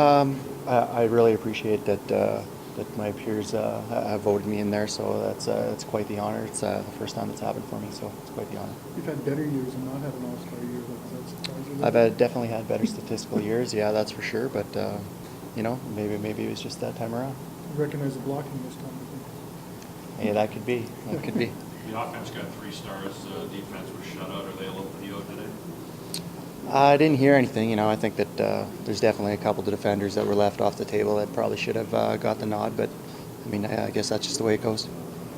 I really appreciate that my peers have voted me in there, so that's quite the honor. It's the first time it's happened for me, so it's quite the honor. You've had better years and not had an all-star year. Does that surprise you? I've definitely had better statistical years, yeah, that's for sure. But maybe it was just that time around. You recognize the blocking this time, I think. Yeah, that could be. That could be. The offense got 3 stars. Defense was shut out. Are they a little PO today? I didn't hear anything. I think that there's definitely a couple of defenders that were left off the table that probably should have got the nod. But I guess that's just the way it goes.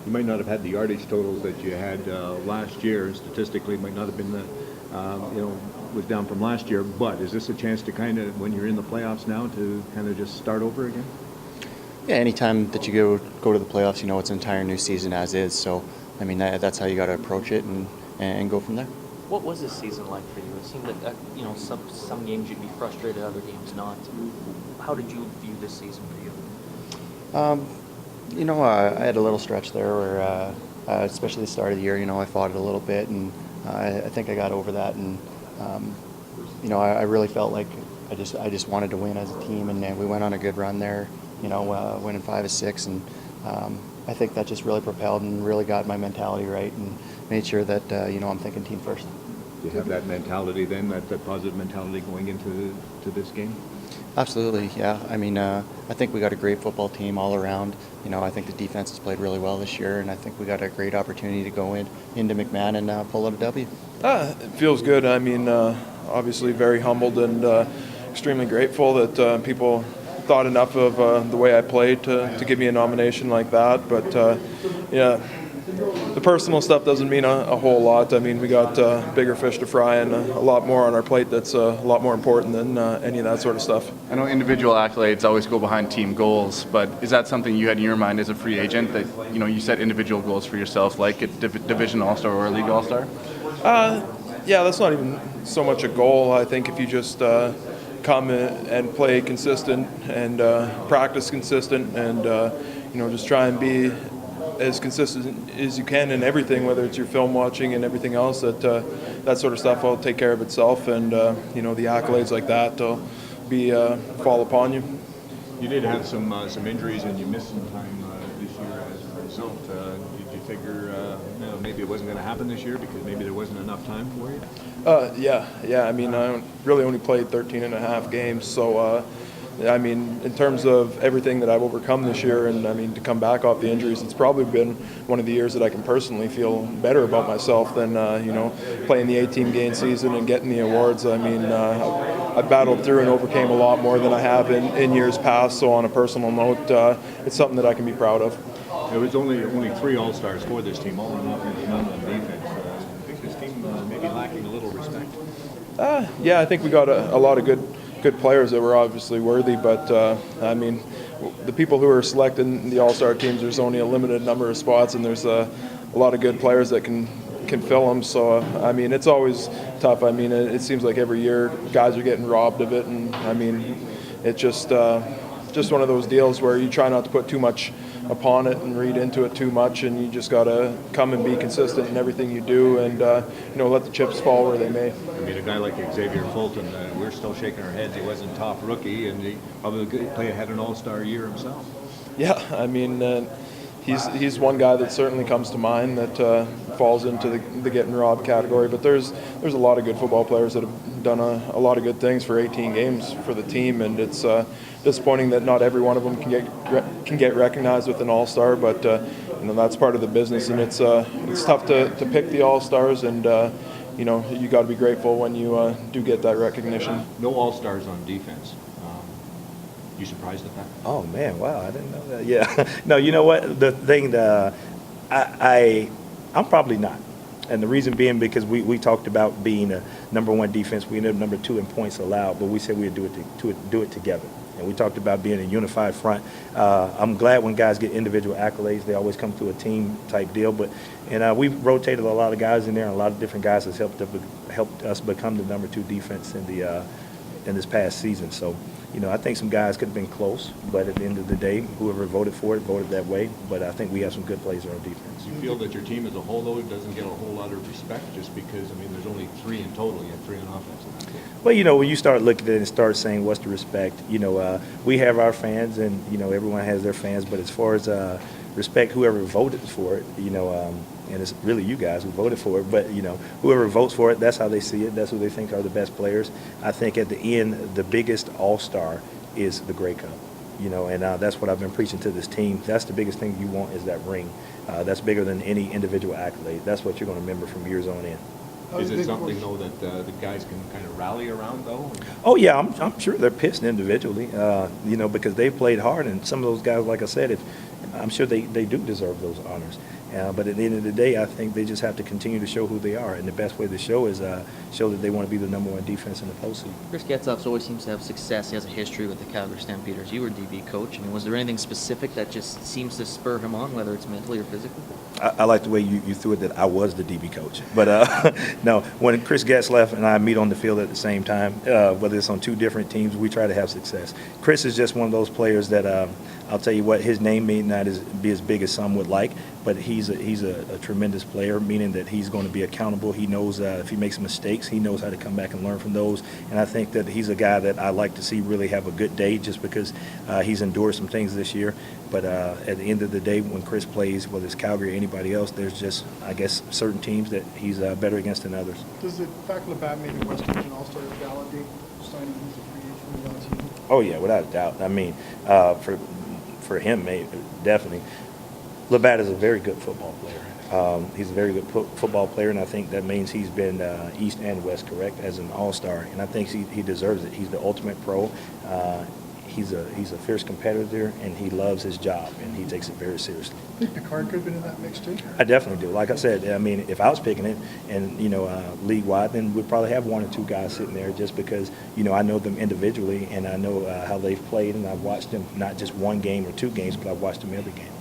You might not have had the yardage totals that you had last year. Statistically, it might not have been the, was down from last year. But is this a chance to kind of, when you're in the playoffs now, to kind of just start over again? Yeah, anytime that you go to the playoffs, it's an entire new season as is. So, that's how you got to approach it and go from there. What was this season like for you? It seemed that some games you'd be frustrated, other games not. How did you view this season for you? I had a little stretch there where, especially the start of the year, I fought it a little bit, and I think I got over that. And I really felt like I just wanted to win as a team, and we went on a good run there. Winning 5 of 6, and I think that just really propelled and really got my mentality right and made sure that I'm thinking team first. Do you have that mentality then, that positive mentality going into this game? Absolutely, yeah. I think we got a great football team all around. I think the defense has played really well this year, and I think we got a great opportunity to go into McMahon and pull out a W. It feels good. Obviously very humbled and extremely grateful that people thought enough of the way I played to give me a nomination like that. But the personal stuff doesn't mean a whole lot. We got bigger fish to fry and a lot more on our plate that's a lot more important than any of that sort of stuff. I know individual accolades always go behind team goals, but is that something you had in your mind as a free agent, that you set individual goals for yourself, like a division all-star or a league all-star? Yeah, that's not even so much a goal. I think if you just come and play consistent and practice consistent and just try and be as consistent as you can in everything, whether it's your film watching and everything else, that sort of stuff will take care of itself, and the accolades like that will be fall upon you. You did have some injuries and you missed some time this year as a result. Did you figure maybe it wasn't going to happen this year because maybe there wasn't enough time for you? Yeah. I really only played 13 and a half games, so in terms of everything that I've overcome this year, and to come back off the injuries, it's probably been one of the years that I can personally feel better about myself than playing the 18-game season and getting the awards. I battled through and overcame a lot more than I have in years past. So on a personal note, it's something that I can be proud of. There was only 3 All-Stars for this team, all on offense, none on defense. I think this team may be lacking a little respect. Yeah, I think we got a lot of good players that were obviously worthy, but the people who are selecting the All-Star teams, there's only a limited number of spots, and there's a lot of good players that can fill them. So it's always tough. It seems like every year guys are getting robbed of it, and it's just one of those deals where you try not to put too much upon it and read into it too much, and you just got to come and be consistent in everything you do, and let the chips fall where they may. A guy like Xavier Fulton, we're still shaking our heads. He wasn't top rookie, and he probably had an All-Star year himself. Yeah, he's one guy that certainly comes to mind that falls into the getting robbed category. But there's a lot of good football players that have done a lot of good things for 18 games for the team, and it's disappointing that not every one of them can get recognized with an All-Star. But that's part of the business, and it's tough to pick the All-Stars, and you got to be grateful when you do get that recognition. No All-Stars on defense. You surprised at that? Oh man, wow! I didn't know that. Yeah, no, you know what? The thing that I'm probably not, and the reason being because we talked about being a #1 defense. We ended up number 2 in points allowed, but we said we'd do it together. And we talked about being a unified front. I'm glad when guys get individual accolades, they always come through a team type deal. But we've rotated a lot of guys in there, and a lot of different guys has helped us become the #2 defense in this past season. So I think some guys could have been close, but at the end of the day, whoever voted for it voted that way. But I think we have some good players on our defense. Do you feel that your team as a whole, though, doesn't get a whole lot of respect just because, I mean, there's only 3 in total, you have 3 on offense in that team? Well, when you start looking at it and start saying what's the respect, we have our fans and, everyone has their fans. But as far as respect, whoever voted for it, and it's really you guys who voted for it, but, whoever votes for it, that's how they see it. That's who they think are the best players. I think at the end, the biggest all-star is the Grey Cup. And that's what I've been preaching to this team. That's the biggest thing you want is that ring. That's bigger than any individual accolade. That's what you're going to remember from years on in. Is it something, though, that the guys can kind of rally around, though? Oh, yeah, I'm sure they're pissed individually, because they played hard. And some of those guys, like I said, I'm sure they do deserve those honors. But at the end of the day, I think they just have to continue to show who they are. And the best way to show is show that they want to be the #1 defense in the postseason. Chris Getzlaf always seems to have success. He has a history with the Calgary Stampeders. You were DB coach. I mean, was there anything specific that just seems to spur him on, whether it's mentally or physically? I like the way you threw it that I was the DB coach. But, no, when Chris Getzlaf and I meet on the field at the same time, whether it's on 2 different teams, we try to have success. Chris is just one of those players that I'll tell you what, his name may not be as big as some would like, but he's a tremendous player, meaning that he's going to be accountable. He knows if he makes mistakes, he knows how to come back and learn from those. And I think that he's a guy that I like to see really have a good day just because he's endured some things this year. But at the end of the day, when Chris plays, whether it's Calgary or anybody else, there's just, I guess, certain teams that he's better against than others. Does the fact LaBatte made the Weston an all-star validate signing him as a free agent for the last season? Oh, yeah, without a doubt. I mean, for him, definitely. LaBatte is a very good football player. He's a very good football player, and I think that means he's been East and West, correct, as an all-star. And I think he deserves it. He's the ultimate pro. He's a fierce competitor, and he loves his job, and he takes it very seriously. I think Picard could have been in that mix too. I definitely do. Like I said, I mean, if I was picking it, and league-wide, then we'd probably have 1 or 2 guys sitting there, just because I know them individually, and I know how they've played, and I've watched them not just 1 game or 2 games, but I've watched them every game.